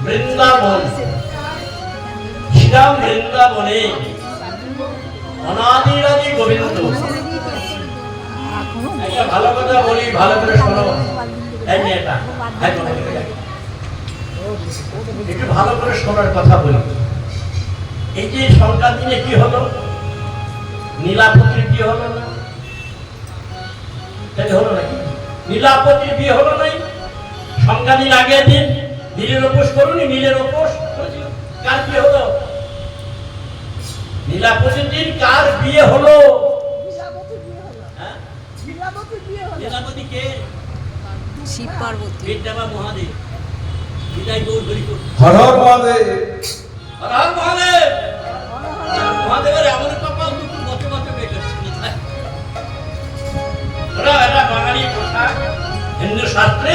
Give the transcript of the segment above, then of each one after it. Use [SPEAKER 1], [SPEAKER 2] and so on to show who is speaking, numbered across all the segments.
[SPEAKER 1] বৃন্দাবন শ্রীরাম বৃন্দাবনে অনাদিরাদি গোবিন্দ। একটা ভালো কথা বলি, ভালো করে শোনো। একটু ভালো করে শোনার কথা বলি। এই যে সংক্রান্তি দিনে কি হলো, নীলাপতির বিয়ে হলো না? হলো নাকি? নীলাপতির বিয়ে হলো নাই? সংক্রান্তির আগের দিন নীলের উপোস করুন, নীলের উপোস কার বিয়ে হলো? নীলাপতির দিন কার বিয়ে হলো? নীলাপতি কে?
[SPEAKER 2] শিব পার্বতী।
[SPEAKER 1] বিদ্যাবা মহাদেব। বিদায় গৌর হরিপুর।
[SPEAKER 3] হর হর মহাদেব।
[SPEAKER 1] হর হর মহাদেব। মহাদেবের এমন কপাল দুটো বছর বছর বেঁচে ওরা এটা বাঙালি পোশাক, হিন্দু শাস্ত্রে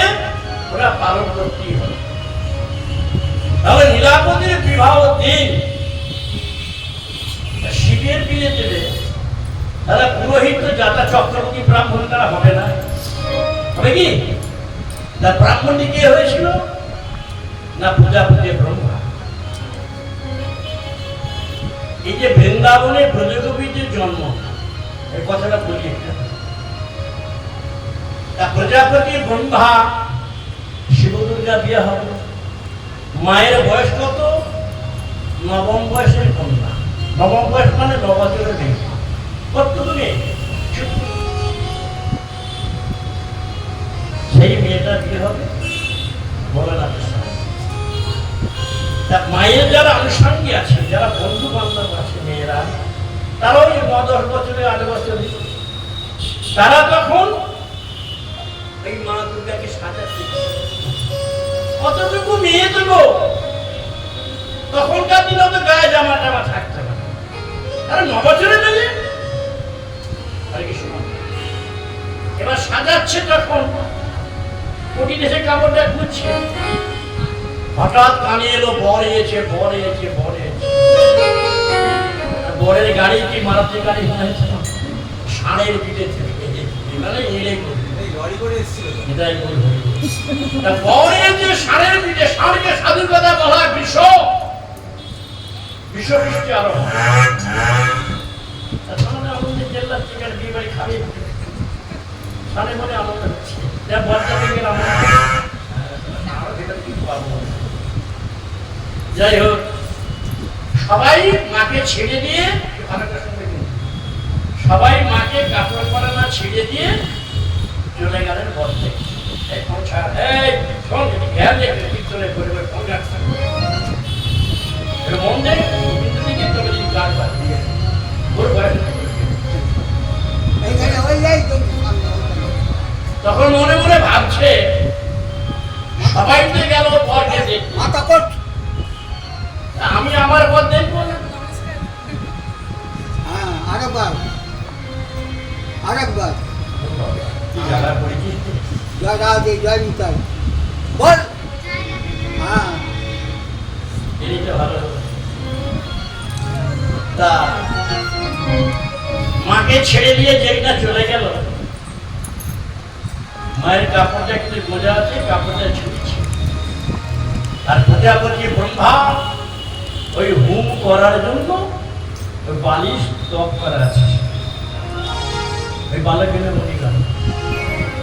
[SPEAKER 1] ওরা পালন করতেই হবে। তাহলে নীলাপতির বিবাহ দিন শিবের বিয়ে দেবে, তাহলে পুরোহিত যাতা চক্রবর্তী ব্রাহ্মণ তারা হবে না? হবে কি? তার ব্রাহ্মণটি কে হয়েছিল? না প্রজাপতি ব্রহ্মা। এই যে বৃন্দাবনে ব্রজগোপীদের জন্ম, এই কথাটা বলি। প্রজাপতি ব্রহ্মা শিব দুর্গা বিয়ে হবে। মায়ের বয়স কত? নবম বয়সের কন্যা। নবম বয়স মানে 9 বছরের মেয়ে। কত তুমি? সেই মেয়েটা বিয়ে হবে ভোলানাথের সঙ্গে। মায়ের যারা আনুষঙ্গী আছে, যারা বন্ধু বান্ধব আছে মেয়েরা, তারা ওই 9-10 বছরে 8 বছরে তারা তখন এই মা দুর্গাকে সাজাচ্ছে। কতটুকু মেয়ে দেবো? তখনকার দিনে তো গায়ে জামা টামা থাকতে পারে। আরে 9 বছরে মেয়ে। এবার সাজাচ্ছে তখন কোটি দেশে কাপড়টা খুঁজছে, হঠাৎ কানে এলো বর এসেছে, বর এসেছে, বর এসেছে। বরের গাড়ি কি মারুতি গাড়ি হয়েছে? ষাঁড়ের পিঠে থেকে মানে এলে ষাঁড়ের পিঠে। ষাঁড়কে সাধুর কথা বলা হয় বিষ, বিষ বৃষ্টি আরো আমাদের জেলার চিকেন বিয়ে বাড়ি খাবে ষাঁড়ে মনে আনন্দ হচ্ছে। যাই হোক, সবাই মাকে ছেড়ে দিয়ে, সবাই মাকে কাপড় পরা না ছেড়ে দিয়ে চলে গেলেন বর থেকে। তখন মনে মনে ভাবছে, সবাই তো গেল বরকে দেখতে, আমি আমার বর দেখবো না।
[SPEAKER 4] আরেকবার জয় রাধে, জয় নিতাই বল।
[SPEAKER 1] মাকে ছেড়ে দিয়ে যেটা চলে গেল, মায়ের কাপড়টা একটু গোজা আছে, কাপড়টা ছুটছে। আর প্রজাপতি ব্রহ্মা ওই হুম করার জন্য ওই বালিশ ত্বক করা আছে, ওই বালকের মনে গেল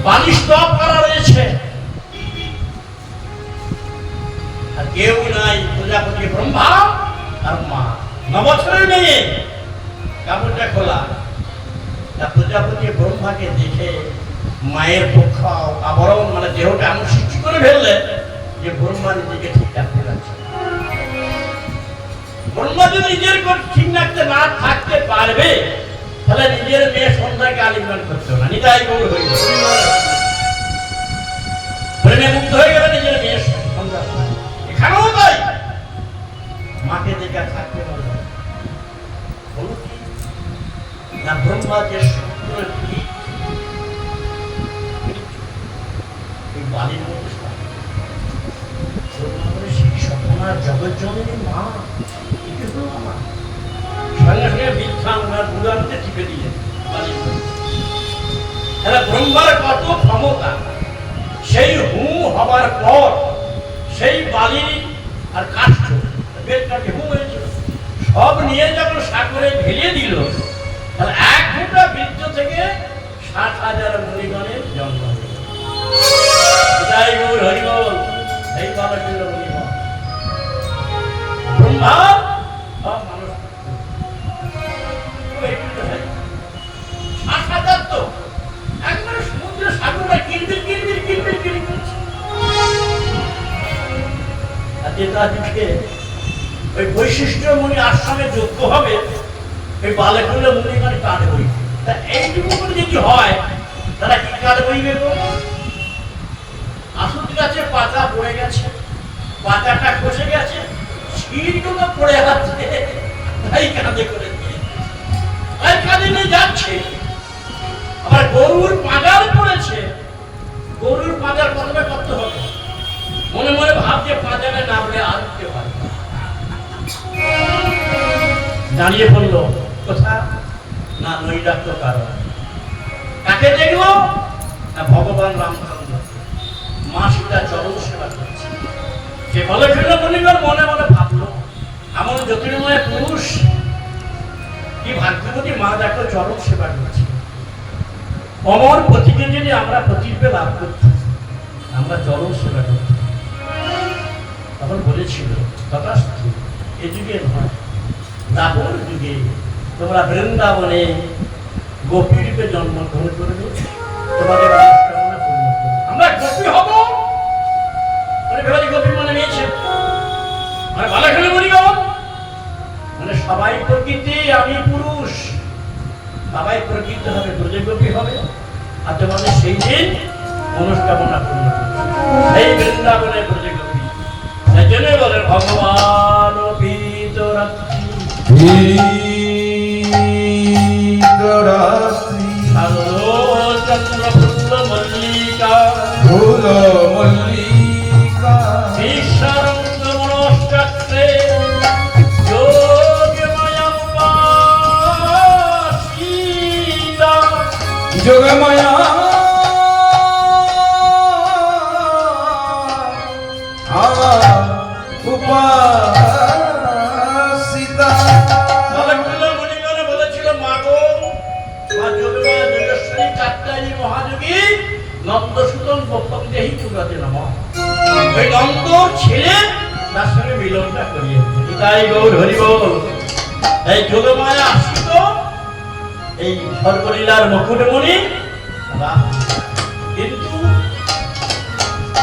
[SPEAKER 1] বালিশ ত্বক করা রয়েছে। আর কেউ নাই, প্রজাপতি ব্রহ্মা আর মা। 9 বছরের মেয়ে, কাপড়টা খোলা। প্রজাপতি ব্রহ্মাকে দেখে মায়ের পক্ষ আবরণ মানে দেহটা এমন সৃষ্টি করে ফেললে যে ব্রহ্মা নিজেকে ঠিক রাখতে পারছে। ব্রহ্মা যদি নিজের ঠিক রাখতে না থাকতে পারবে, তাহলে নিজের মেয়ে সন্ধ্যাকে আলিঙ্গন করতে না, নিতাই গৌর হয়ে যাবে, প্রেমে মুগ্ধ হয়ে গেলে নিজের মেয়ে সন্ধ্যা। এখানেও তাই, মাকে দেখে থাকতে পারবে। না ব্রহ্মা যে শুক্রের পীঠ, ওই বালির মধ্যে সেই স্বপ্নার জগৎজননী মা কি হলো আমার সঙ্গে সঙ্গে মিথ্যা ওনার বুড়ানতে টিপে দিলেন বালির মধ্যে। ব্রহ্মার কত ক্ষমতা! সেই হুম হবার পর সেই বালি আর কাষ্ঠ বেদটাকে হুম হয়েছিল সব নিয়ে যখন সাগরে ঢেলে দিল, তাহলে এক ফোঁটা বীর্য থেকে 60,000 মুনিগণের জন্ম হল। জয় গৌর হরিবল। এই বাবা ছিল মুনিগণ, ব্রহ্মা সব মানুষ 60,000 তো একবারে সমুদ্রের সাগরে কিলবিল কিলবিল কিলবিল কিলবিল করছে। ওই বৈশিষ্ট্য মুনি আশ্রমে যোগ্য হবে, ওই বালে করলে মুনি মানে কাঁধে বইবে। তা এইটুকু করে যদি হয় তারা কি কাঁধে বইবে? আসুদ গাছে পাতা পড়ে গেছে, পাতাটা খসে গেছে, ছিটগুলো পড়ে আছে, তাই কাঁধে করে দিয়ে তাই কাঁধে নিয়ে যাচ্ছে। আবার গরুর পাঁজার পড়েছে, গরুর পাঁজার প্রথমে করতে হবে, মনে মনে ভাবছে পাঁজারে নামলে আর উঠতে পারে। দাঁড়িয়ে পড়লো কোথা না নৈরাত্য কারণ। কাকে দেখলো না ভগবান রামচন্দ্র, মা সীতা চরণ সেবা করছে। সে বলে ফেলল মনিগণ, মনে মনে ভাবলো এমন জ্যোতির্ময় পুরুষ, কি ভাগ্যবতী মা দেখো চরণ সেবা করছে। অমর পতিকে যদি আমরা প্রতিরূপে লাভ করতাম, আমরা চরণ সেবা করতাম। তখন বলেছিল তথাস্তু, এ যুগে নয়, দ্বাপর যুগে তোমরা বৃন্দাবনে গোপী রূপে জন্মগ্রহণ করবে, তোমাদের মনস্কামনা পূর্ণ করবে। আমরা গোপী হব মানে ভেবে গোপী মানে নিয়েছে মানে ভালো খেলে বলি মানে সবাই প্রকৃতি, আমি পুরুষ, সবাই প্রকৃতি হবে, ব্রজে গোপী হবে, আর তোমাদের সেই দিন মনস্কামনা পূর্ণ করবে। এই বৃন্দাবনে ব্রজে গোপী, সেই জন্য বলেন ভগবান ভিতরাত্রি চন্দ্র ফুল মল্লিকা
[SPEAKER 3] ফুল মল্লিকা
[SPEAKER 1] ঈশ্বরঙ্গ মনশ্চক্রে যোগময়া উপাসিতা
[SPEAKER 3] যোগময়া উপাসিতা।
[SPEAKER 1] মনিগণ বলেছিল মাগো মা যোগময়া যোগেশ্বরী কাত্যায়নী মহাযোগী নন্দসূদন গোপং দেহি চূড়াতে নমঃ। ওই নন্দর ছেলে তার সঙ্গে মিলনটা করিয়ে তাই গৌর হরিবল। এই যোগমায়া আসিত এই সর্বলীলার মুকুটমণি রাস, কিন্তু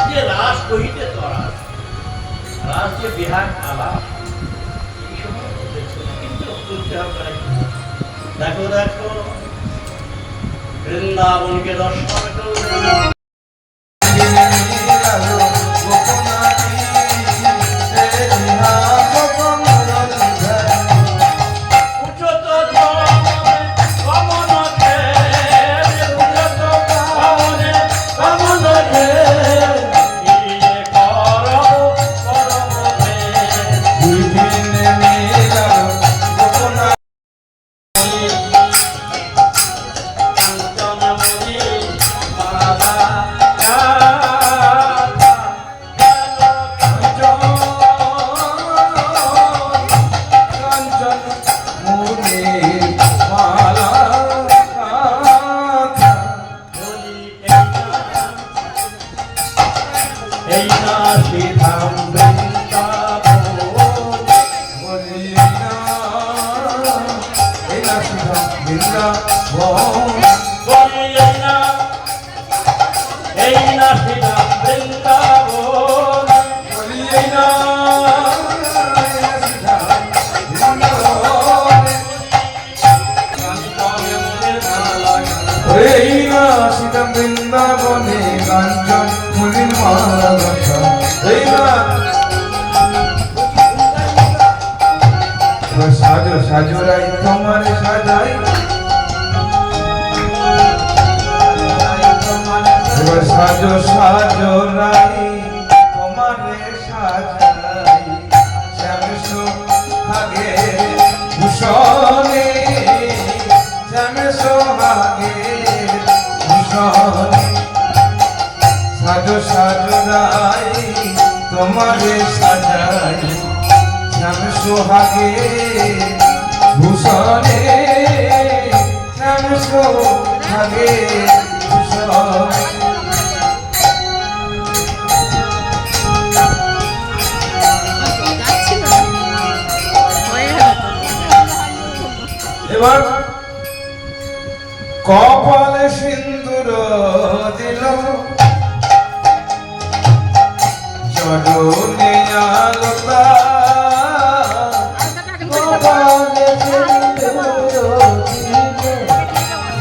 [SPEAKER 1] যে রাস কহিতে তরাস, রাস যে বিহার আলাপ এই সময় কিন্তু করতে হবে। দেখো দেখো বৃন্দাবনকে দর্শন করবে
[SPEAKER 3] বৃন্দাবনে কাঞ্চন মুলিন মালা গঠা সাজো সাজো রাই তোমার সাজাই এবার সাজো সাজো রাই তোমারে সাজাই শ্যামসো হাগে ভূষণে শ্যামসো হাগে ভূষণে সাজো সাজো রাই তোমারে সাজাই শ্যামসো হাগে ভূষণে শ্যামসো হাগে ভূষণে
[SPEAKER 2] যাচ্ছিল না। হয়ে গেল তো।
[SPEAKER 3] এবার কপালে সিন্দুর দিল চরণে আলতা কপালে সিন্দুর দিল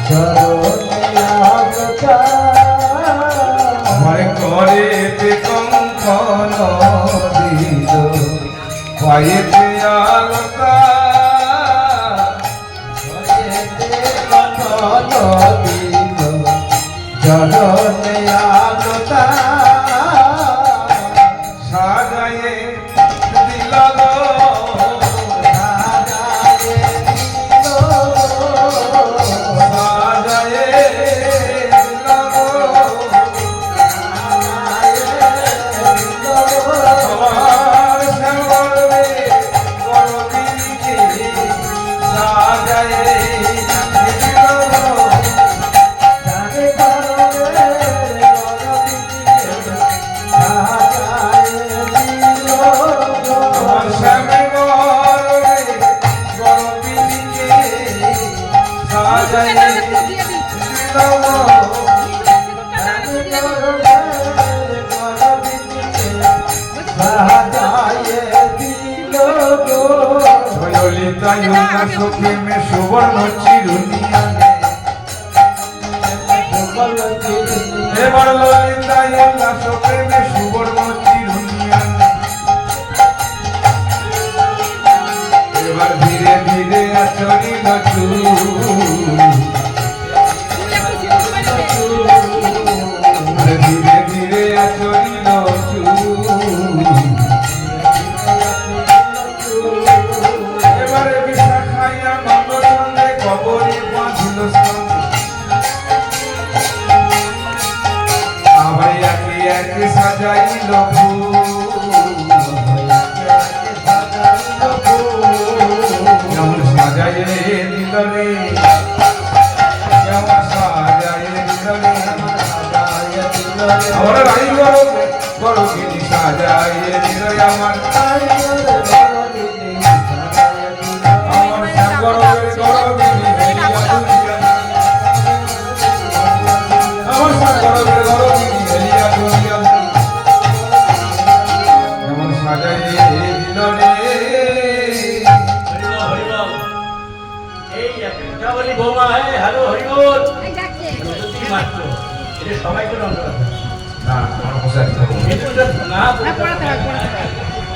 [SPEAKER 3] চরণে আলতা আমার করেতে কঙ্কন দিল পায়েতে আলতা জননে আলতা সাজায়ে দিল গো সাজায়ে দিল সাজায়ে দিল গো আমার শ্যামলে করবিকে সাজায়ে দিল গো আমার শ্যামে গরবে গরবিকে সাজায়ে দিল গো প্রেমে সুবর্ণ চিরুনিয়া এবার ললিতায় উল্লাস প্রেমে সুবর্ণ চিরুনিয়া এবার ধীরে ধীরে আচরিল ধীরে ধীরে আচরিল এবারে বিশা খাইয়া নন্দ সঙ্গে কবরে বাঁধিল সঙ্গে আবার একে একে সাজাইল যেমন সাজাইয়ে দিল রে যেমন সাজাইয়ে দিল রে আমার রাই বড় গিনি সাজাইয়ে দিল আমার আমার সাগরের গরবিনী হেলিয়া দুলিয়া আমার সাগরের গরবিনী হেলিয়া দুলিয়া যেমন সাজাইয়ে দিল রে
[SPEAKER 1] হরিবল, হরিবল। এই একটা কথা বলি বৌমা, হ্যালো হরিবল। সত্যি মাত্র এটা সবাইকে নমস্কার।
[SPEAKER 3] না আমার পোশাক থাকো
[SPEAKER 1] কিন্তু এটা না
[SPEAKER 2] হ্যাঁ, পড়াতে হয়, পড়াতে হয়।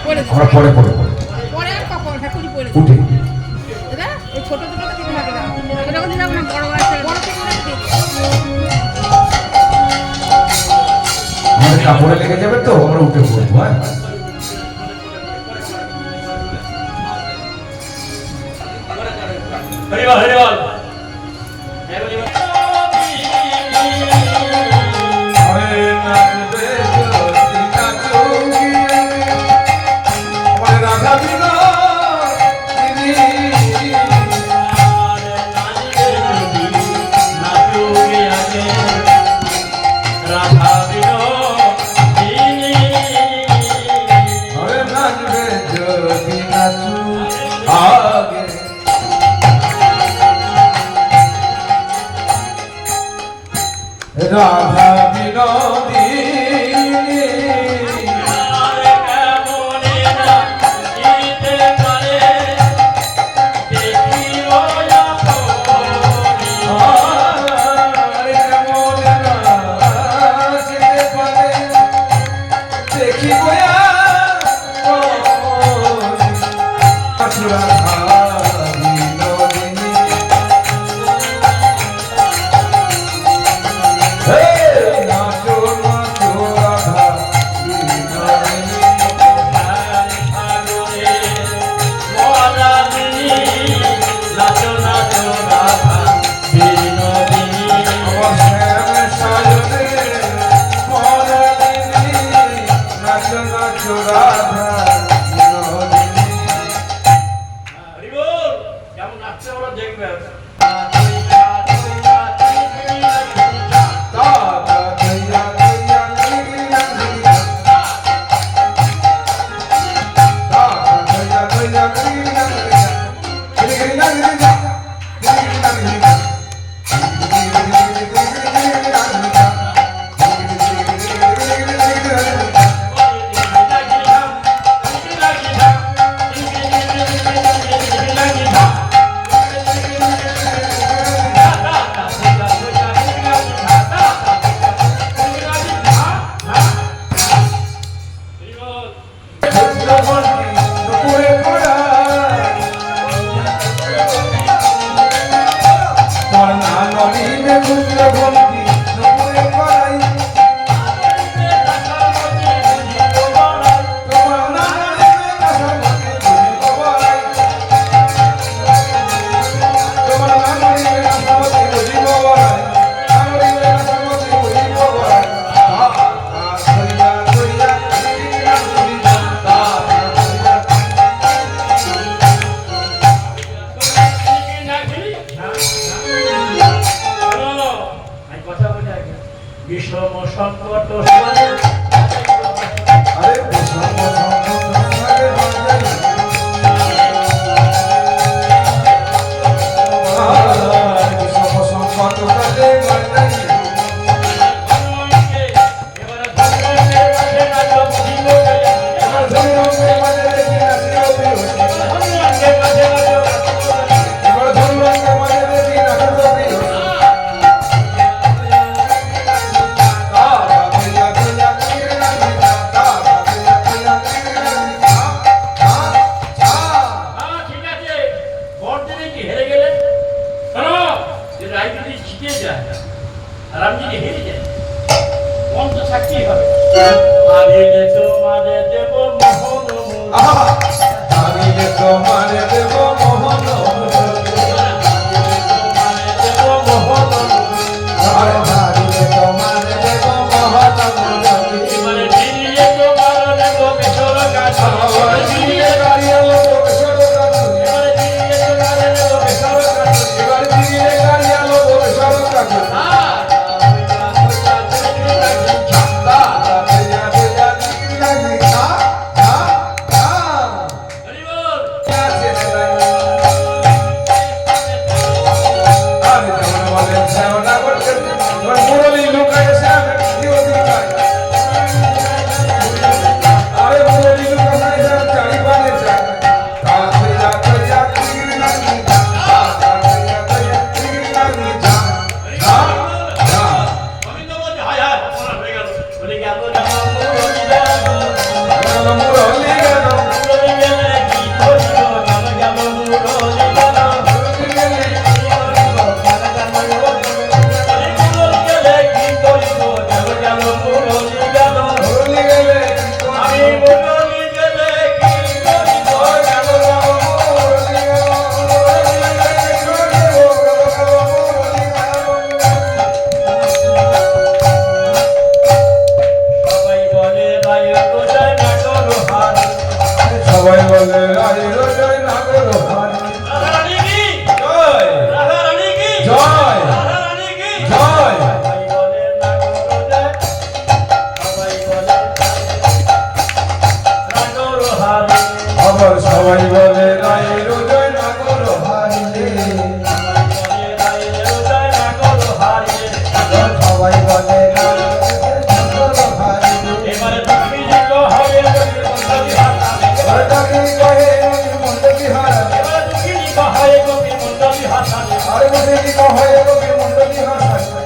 [SPEAKER 2] পড়েছি।
[SPEAKER 3] আমরা পরে পরে পরে
[SPEAKER 2] পরে আর কখন ঠাকুরই পড়েছি।
[SPEAKER 3] উঠে
[SPEAKER 2] দাদা, এই ছোট দুটোকে দিতে হবে না। ছোটকে দিলে হবে না, বড় আছে। বড় থেকে দিতে।
[SPEAKER 3] আমাদের কাপড়ে লেগে যাবে তো আমরা উঠে পড়বো হ্যাঁ
[SPEAKER 1] হরিবল, হরিবল।
[SPEAKER 3] আরে নাচবে জ্যোতি নাচুকি আমার রাধা বিনা আরে নাচবে জ্যোতি নাচু আগে রাধা বিনোদিনী আরে মনে নাচিতে পারে দেখি বয়া রাধা বিনোদিনী হে নাচো
[SPEAKER 1] বিষম সংকট
[SPEAKER 3] আরে বিষম সংকট সারে বাজাই বিষম সংকট সারে বাজাই সবাই বলে রায়ের জয় নাগর হারি সবাই বলে
[SPEAKER 1] এবারে তুমি যেতে হবে
[SPEAKER 3] আরে মধ্যে কি কহে রবি মন্ডলী হাসান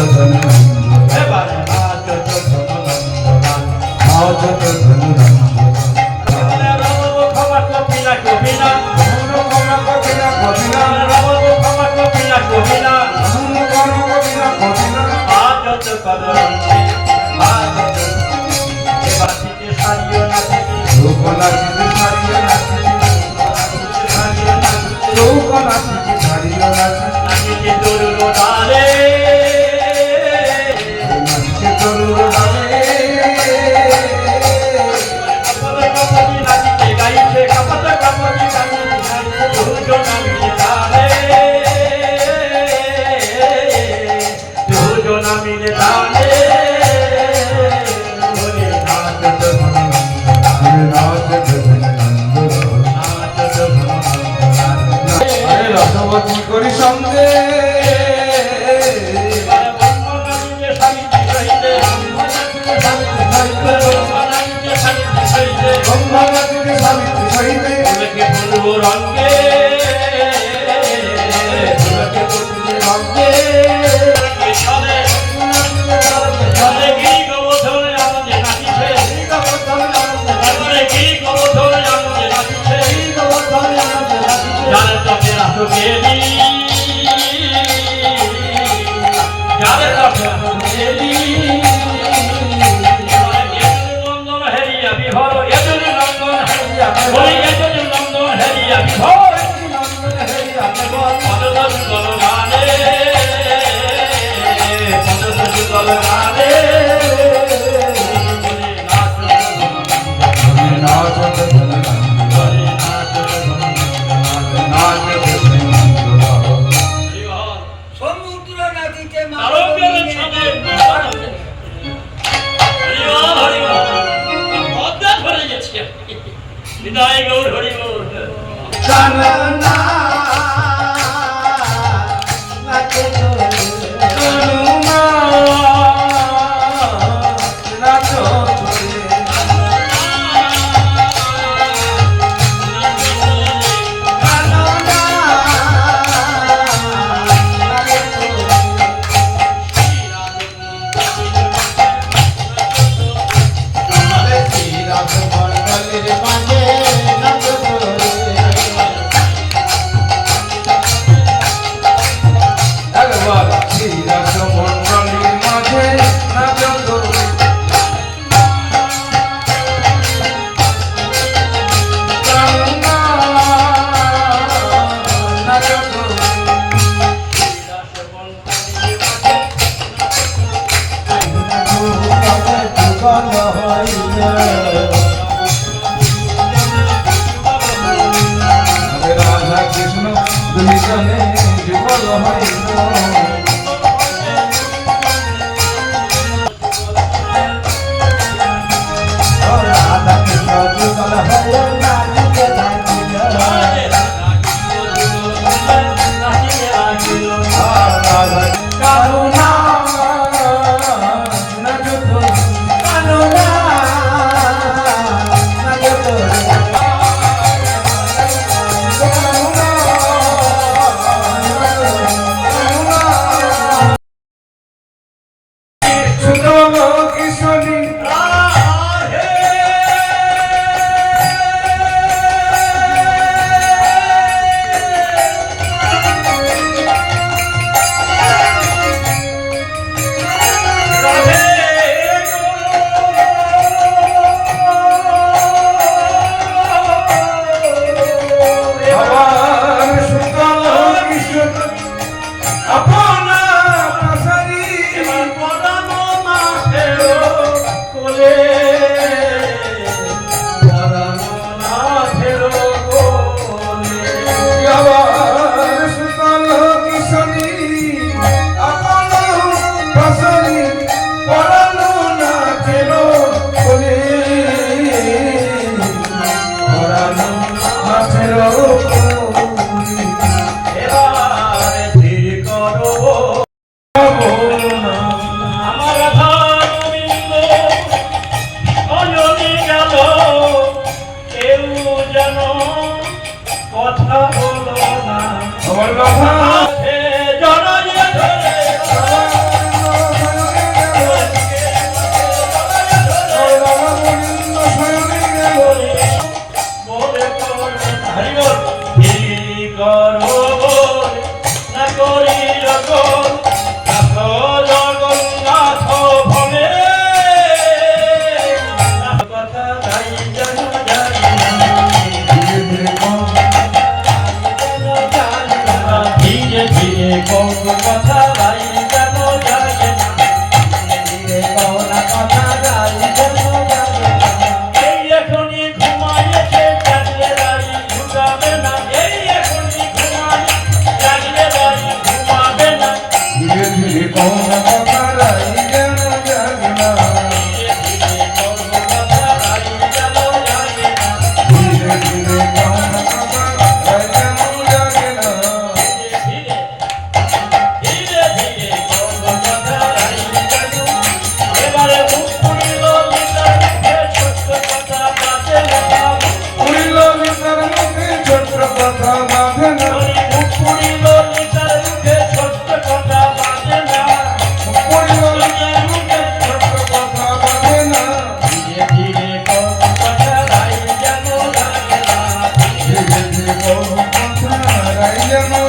[SPEAKER 3] ধনু
[SPEAKER 1] এবারে নাচ ধনন্দন
[SPEAKER 3] নাচ ধনু
[SPEAKER 1] রাম ক্ষমা কপিলা কপিলা
[SPEAKER 3] ধনু কমা কবিনা কবিনা
[SPEAKER 1] রাম ক্ষমা কপিলা কপিলা
[SPEAKER 3] ধনু কমা কবিনা কবিনা
[SPEAKER 1] আজত কদরন্তে আজত এবাসিতে সারিও নাচিতে
[SPEAKER 3] লোক নাচিতে ছাড়িয়ে নাচিতে
[SPEAKER 1] সারিও নাচিতে
[SPEAKER 3] লোক নাচিতে ছাড়িয়ে নাচিতে
[SPEAKER 1] নাচিতে তরুণ ডালে
[SPEAKER 3] নাচিতে তরুর ডালে
[SPEAKER 1] কপালে কপালি নাচিতে গাইছে কপালে কপালি নাচিতে দুজন মিলে ডালে দুজন মিলে ডালে ওরে নাচ
[SPEAKER 3] নাচ আরে রসবতী করি সঙ্গে গঙ্গা নদীতে সাবিত্রী সহিতে
[SPEAKER 4] সমুদ্র নদীতে
[SPEAKER 1] বিদায় গৌর হরি গৌর
[SPEAKER 3] মন্ডলীর মাঝে নাচ রাধা কৃষ্ণ দুইজনে যুগল হইল রাধা কৃষ্ণ যুগল হইল নাচিতে থাকিল রাধা কারুণা নাচত কারুণা নাচত
[SPEAKER 1] কথা
[SPEAKER 3] যেন